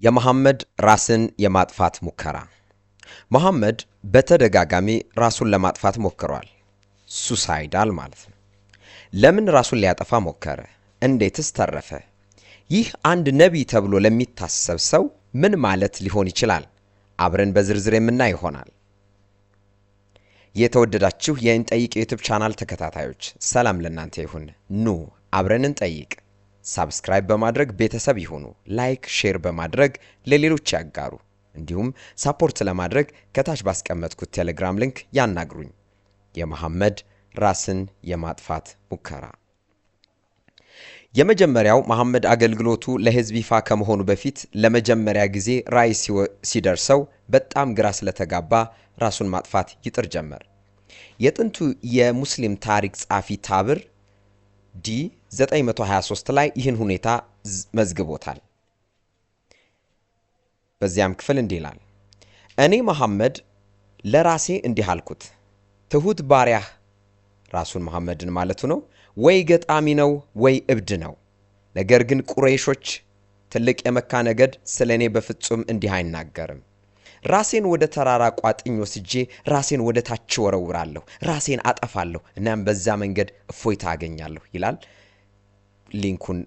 የመሐመድ ራስን የማጥፋት ሙከራ። መሐመድ በተደጋጋሚ ራሱን ለማጥፋት ሞክሯል። ሱሳይዳል ማለት ነው። ለምን ራሱን ሊያጠፋ ሞከረ? እንዴትስ ተረፈ? ይህ አንድ ነቢይ ተብሎ ለሚታሰብ ሰው ምን ማለት ሊሆን ይችላል? አብረን በዝርዝር የምናይ ይሆናል። የተወደዳችሁ የእንጠይቅ የዩቲዩብ ቻናል ተከታታዮች ሰላም ለእናንተ ይሁን። ኑ አብረን እንጠይቅ። ሳብስክራይብ በማድረግ ቤተሰብ ይሁኑ። ላይክ፣ ሼር በማድረግ ለሌሎች ያጋሩ። እንዲሁም ሳፖርት ለማድረግ ከታች ባስቀመጥኩት ቴሌግራም ሊንክ ያናግሩኝ። የመሐመድ ራስን የማጥፋት ሙከራ። የመጀመሪያው መሐመድ አገልግሎቱ ለሕዝብ ይፋ ከመሆኑ በፊት ለመጀመሪያ ጊዜ ራእይ ሲደርሰው በጣም ግራ ስለተጋባ ራሱን ማጥፋት ይጥር ጀመር። የጥንቱ የሙስሊም ታሪክ ጸሐፊ ታብር ዲ 923 ላይ ይህን ሁኔታ መዝግቦታል። በዚያም ክፍል እንዲህ ይላል። እኔ መሐመድ ለራሴ እንዲህ አልኩት፣ ትሁት ባሪያህ ራሱን መሐመድን ማለቱ ነው፣ ወይ ገጣሚ ነው ወይ እብድ ነው። ነገር ግን ቁረይሾች ትልቅ የመካ ነገድ ስለ እኔ በፍጹም እንዲህ አይናገርም። ራሴን ወደ ተራራ ቋጥኝ ወስጄ ራሴን ወደ ታች ወረውራለሁ፣ ራሴን አጠፋለሁ፣ እናም በዛ መንገድ እፎይታ አገኛለሁ ይላል። ሊንኩን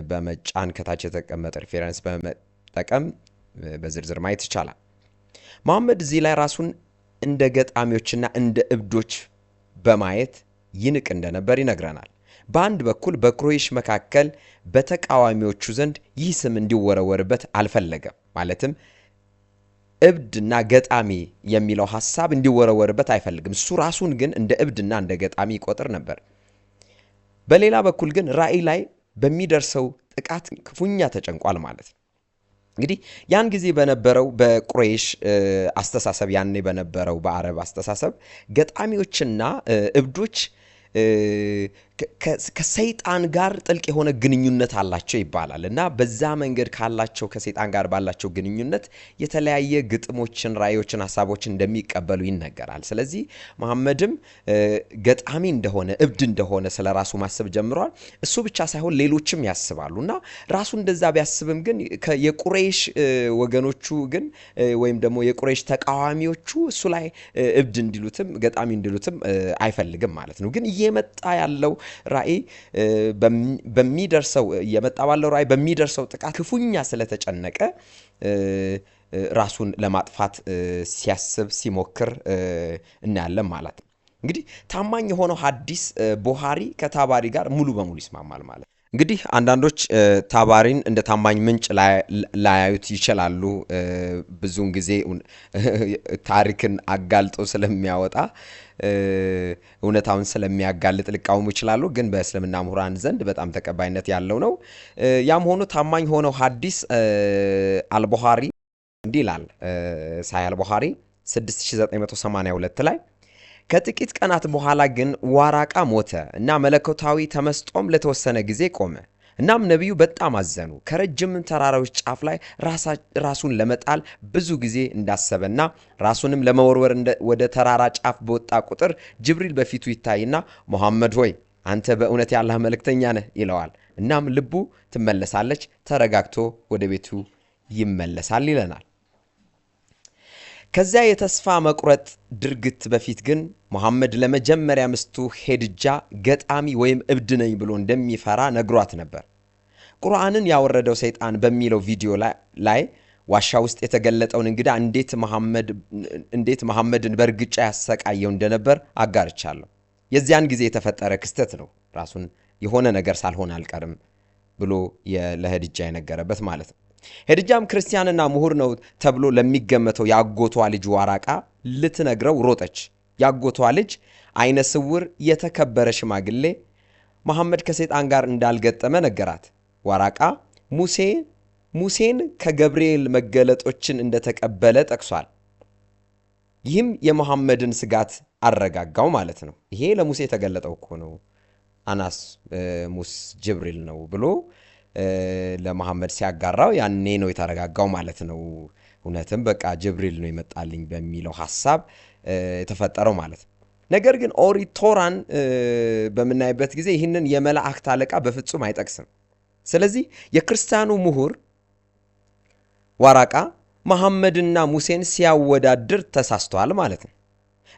በመጫን ከታች የተቀመጠ ሪፌረንስ በመጠቀም በዝርዝር ማየት ይቻላል። መሐመድ እዚህ ላይ ራሱን እንደ ገጣሚዎችና እንደ እብዶች በማየት ይንቅ እንደነበር ይነግረናል። በአንድ በኩል በቁረይሽ መካከል በተቃዋሚዎቹ ዘንድ ይህ ስም እንዲወረወርበት አልፈለገም። ማለትም እብድና ገጣሚ የሚለው ሐሳብ እንዲወረወርበት አይፈልግም። እሱ ራሱን ግን እንደ እብድና እንደ ገጣሚ ይቆጥር ነበር። በሌላ በኩል ግን ራእይ ላይ በሚደርሰው ጥቃት ክፉኛ ተጨንቋል ማለት ነው። እንግዲህ ያን ጊዜ በነበረው በቁረይሽ አስተሳሰብ፣ ያኔ በነበረው በአረብ አስተሳሰብ ገጣሚዎችና እብዶች ከሰይጣን ጋር ጥልቅ የሆነ ግንኙነት አላቸው ይባላል እና በዛ መንገድ ካላቸው ከሰይጣን ጋር ባላቸው ግንኙነት የተለያየ ግጥሞችን፣ ራእዮችን፣ ሀሳቦችን እንደሚቀበሉ ይነገራል። ስለዚህ መሐመድም ገጣሚ እንደሆነ እብድ እንደሆነ ስለ ራሱ ማሰብ ጀምሯል። እሱ ብቻ ሳይሆን ሌሎችም ያስባሉ እና ራሱ እንደዛ ቢያስብም ግን የቁረይሽ ወገኖቹ ግን ወይም ደግሞ የቁረይሽ ተቃዋሚዎቹ እሱ ላይ እብድ እንዲሉትም ገጣሚ እንዲሉትም አይፈልግም ማለት ነው። ግን እየመጣ ያለው ራእይ እየመጣ ባለው ራእይ በሚደርሰው ጥቃት ክፉኛ ስለተጨነቀ ራሱን ለማጥፋት ሲያስብ ሲሞክር እናያለን ማለት ነው። እንግዲህ ታማኝ የሆነው ሐዲስ ቡኻሪ ከታባሪ ጋር ሙሉ በሙሉ ይስማማል ማለት ነው። እንግዲህ አንዳንዶች ታባሪን እንደ ታማኝ ምንጭ ላያዩት ይችላሉ። ብዙውን ጊዜ ታሪክን አጋልጦ ስለሚያወጣ እውነታውን ስለሚያጋልጥ ሊቃወሙ ይችላሉ። ግን በእስልምና ምሁራን ዘንድ በጣም ተቀባይነት ያለው ነው። ያም ሆኖ ታማኝ ሆነው ሐዲስ አልቡኻሪ እንዲህ ይላል። ሳሂህ አልቡኻሪ 6982 ላይ ከጥቂት ቀናት በኋላ ግን ዋራቃ ሞተ እና መለኮታዊ ተመስጦም ለተወሰነ ጊዜ ቆመ። እናም ነቢዩ በጣም አዘኑ። ከረጅም ተራራዎች ጫፍ ላይ ራሱን ለመጣል ብዙ ጊዜ እንዳሰበና ራሱንም ለመወርወር ወደ ተራራ ጫፍ በወጣ ቁጥር ጅብሪል በፊቱ ይታይና መሐመድ ሆይ አንተ በእውነት የአላህ መልእክተኛ ነህ ይለዋል። እናም ልቡ ትመለሳለች፣ ተረጋግቶ ወደ ቤቱ ይመለሳል ይለናል። ከዚያ የተስፋ መቁረጥ ድርግት በፊት ግን መሐመድ ለመጀመሪያ ሚስቱ ሄድጃ ገጣሚ ወይም እብድ ነኝ ብሎ እንደሚፈራ ነግሯት ነበር። ቁርአንን ያወረደው ሰይጣን በሚለው ቪዲዮ ላይ ዋሻ ውስጥ የተገለጠውን እንግዳ እንዴት መሐመድን በእርግጫ ያሰቃየው እንደነበር አጋርቻለሁ። የዚያን ጊዜ የተፈጠረ ክስተት ነው። ራሱን የሆነ ነገር ሳልሆን አልቀርም ብሎ ለሄድጃ የነገረበት ማለት ነው። ሄድጃም ክርስቲያንና ምሁር ነው ተብሎ ለሚገመተው የአጎቷ ልጅ ዋራቃ ልትነግረው ሮጠች። የአጎቷ ልጅ አይነ ስውር የተከበረ ሽማግሌ መሐመድ ከሰይጣን ጋር እንዳልገጠመ ነገራት። ዋራቃ ሙሴን ከገብርኤል መገለጦችን እንደተቀበለ ጠቅሷል። ይህም የመሐመድን ስጋት አረጋጋው ማለት ነው። ይሄ ለሙሴ የተገለጠው እኮ ነው፣ አናስ ሙስ ጅብሪል ነው ብሎ ለመሐመድ ሲያጋራው ያኔ ነው የተረጋጋው ማለት ነው። እውነትም በቃ ጅብሪል ነው የመጣልኝ በሚለው ሐሳብ የተፈጠረው ማለት ነው። ነገር ግን ኦሪት ቶራን በምናይበት ጊዜ ይህንን የመላእክት አለቃ በፍጹም አይጠቅስም። ስለዚህ የክርስቲያኑ ምሁር ዋራቃ መሐመድና ሙሴን ሲያወዳድር ተሳስቷል ማለት ነው።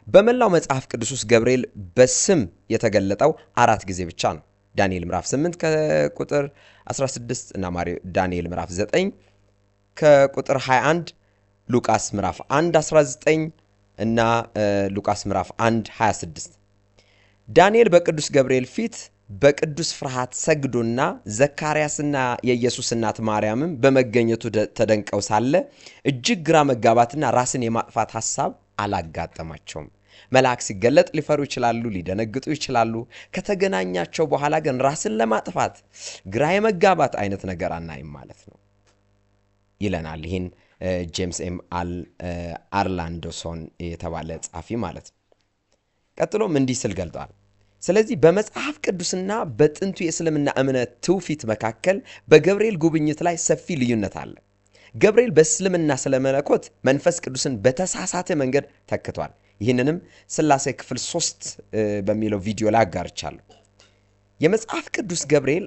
በመላው መጽሐፍ ቅዱስ ውስጥ ገብርኤል በስም የተገለጠው 4 ጊዜ ብቻ ነው። ዳንኤል ምዕራፍ 8 ከቁጥር 16 እና ዳንኤል ምዕራፍ 9 ከቁጥር 21፣ ሉቃስ ምዕራፍ 1 19 እና ሉቃስ ምዕራፍ 1 26። ዳንኤል በቅዱስ ገብርኤል ፊት በቅዱስ ፍርሃት ሰግዶና ዘካርያስና የኢየሱስ እናት ማርያምም በመገኘቱ ተደንቀው ሳለ እጅግ ግራ መጋባትና ራስን የማጥፋት ሐሳብ አላጋጠማቸውም። መልአክ ሲገለጥ ሊፈሩ ይችላሉ፣ ሊደነግጡ ይችላሉ። ከተገናኛቸው በኋላ ግን ራስን ለማጥፋት ግራ የመጋባት አይነት ነገር አናይም ማለት ነው ይለናል። ይህን ጄምስ ኤም አርላንዶሶን የተባለ ጻፊ ማለት ነው። ቀጥሎም እንዲህ ስል ገልጧል። ስለዚህ በመጽሐፍ ቅዱስና በጥንቱ የእስልምና እምነት ትውፊት መካከል በገብርኤል ጉብኝት ላይ ሰፊ ልዩነት አለ። ገብርኤል በእስልምና ስለመለኮት መንፈስ ቅዱስን በተሳሳተ መንገድ ተክቷል። ይህንንም ሥላሴ ክፍል 3 በሚለው ቪዲዮ ላይ አጋርቻለሁ። የመጽሐፍ ቅዱስ ገብርኤል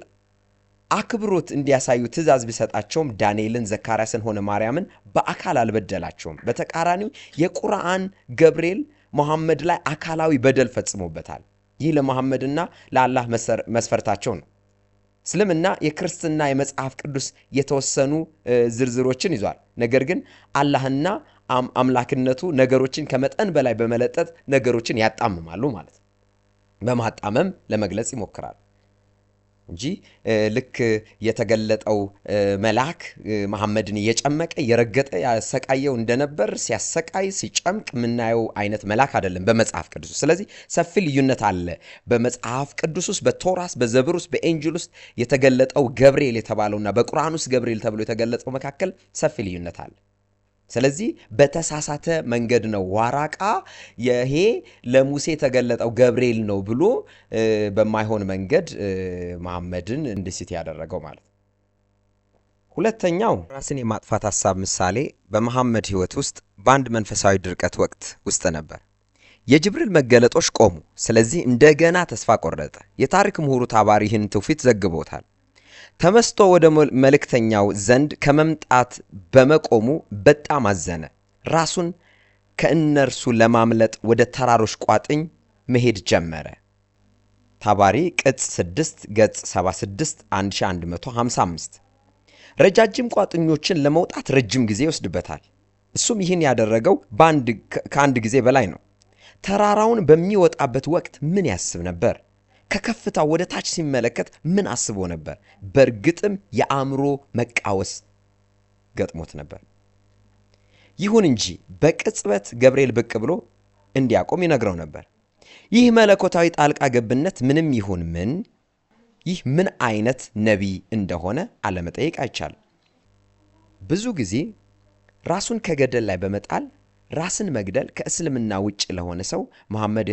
አክብሮት እንዲያሳዩ ትእዛዝ ቢሰጣቸውም ዳንኤልን፣ ዘካርያስን ሆነ ማርያምን በአካል አልበደላቸውም። በተቃራኒው የቁርአን ገብርኤል መሐመድ ላይ አካላዊ በደል ፈጽሞበታል። ይህ ለመሐመድና ለአላህ መስፈርታቸው ነው። እስልምና የክርስትና የመጽሐፍ ቅዱስ የተወሰኑ ዝርዝሮችን ይዟል። ነገር ግን አላህና አምላክነቱ ነገሮችን ከመጠን በላይ በመለጠጥ ነገሮችን ያጣምማሉ ማለት ነው። በማጣመም ለመግለጽ ይሞክራሉ እንጂ ልክ የተገለጠው መልአክ መሐመድን እየጨመቀ እየረገጠ ያሰቃየው እንደነበር ሲያሰቃይ ሲጨምቅ የምናየው አይነት መልአክ አይደለም በመጽሐፍ ቅዱስ ውስጥ። ስለዚህ ሰፊ ልዩነት አለ። በመጽሐፍ ቅዱስ ውስጥ በቶራስ፣ በዘብር ውስጥ፣ በኤንጅል ውስጥ የተገለጠው ገብርኤል የተባለውና በቁርአን ውስጥ ገብርኤል ተብሎ የተገለጸው መካከል ሰፊ ልዩነት አለ። ስለዚህ በተሳሳተ መንገድ ነው ዋራቃ ይሄ ለሙሴ የተገለጠው ገብርኤል ነው ብሎ በማይሆን መንገድ መሐመድን እንዲስት ያደረገው ማለት ነው። ሁለተኛው ራስን የማጥፋት ሐሳብ ምሳሌ በመሐመድ ሕይወት ውስጥ በአንድ መንፈሳዊ ድርቀት ወቅት ውስጥ ነበር። የጅብሪል መገለጦች ቆሙ። ስለዚህ እንደገና ተስፋ ቆረጠ። የታሪክ ምሁሩ ታባሪ ይህን ትውፊት ዘግቦታል። ተመስጦ ወደ መልእክተኛው ዘንድ ከመምጣት በመቆሙ በጣም አዘነ። ራሱን ከእነርሱ ለማምለጥ ወደ ተራሮች ቋጥኝ መሄድ ጀመረ። ታባሪ ቅጽ 6 ገጽ 76 1155። ረጃጅም ቋጥኞችን ለመውጣት ረጅም ጊዜ ይወስድበታል። እሱም ይህን ያደረገው ከአንድ ጊዜ በላይ ነው። ተራራውን በሚወጣበት ወቅት ምን ያስብ ነበር? ከከፍታው ወደ ታች ሲመለከት ምን አስቦ ነበር? በእርግጥም የአእምሮ መቃወስ ገጥሞት ነበር። ይሁን እንጂ በቅጽበት ገብርኤል ብቅ ብሎ እንዲያቆም ይነግረው ነበር። ይህ መለኮታዊ ጣልቃ ገብነት ምንም ይሁን ምን ይህ ምን አይነት ነቢይ እንደሆነ አለመጠየቅ አይቻልም። ብዙ ጊዜ ራሱን ከገደል ላይ በመጣል ራስን መግደል ከእስልምና ውጭ ለሆነ ሰው መሐመድ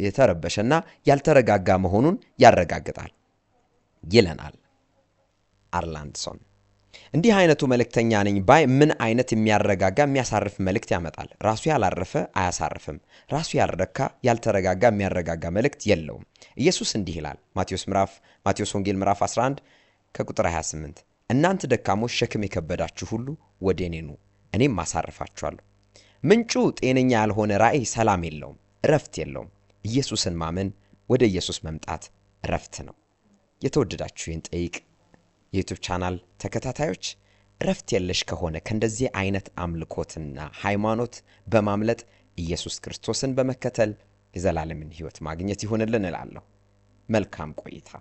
የተረበሸና ያልተረጋጋ መሆኑን ያረጋግጣል ይለናል አርላንድሶን። እንዲህ አይነቱ መልእክተኛ ነኝ ባይ ምን አይነት የሚያረጋጋ የሚያሳርፍ መልእክት ያመጣል? ራሱ ያላረፈ አያሳርፍም። ራሱ ያልረካ ያልተረጋጋ የሚያረጋጋ መልእክት የለውም። ኢየሱስ እንዲህ ይላል ማቴዎስ ወንጌል ምዕራፍ 11 ከቁጥር 28፣ እናንተ ደካሞች ሸክም የከበዳችሁ ሁሉ ወደ እኔ ኑ እኔም አሳርፋችኋለሁ። ምንጩ ጤነኛ ያልሆነ ራእይ ሰላም የለውም፣ እረፍት የለውም። ኢየሱስን ማመን ወደ ኢየሱስ መምጣት እረፍት ነው። የተወደዳችሁ ይህን ጠይቅ የዩቲዩብ ቻናል ተከታታዮች እረፍት የለሽ ከሆነ ከእንደዚህ አይነት አምልኮትና ሃይማኖት በማምለጥ ኢየሱስ ክርስቶስን በመከተል የዘላለምን ሕይወት ማግኘት ይሆንልን እላለሁ። መልካም ቆይታ።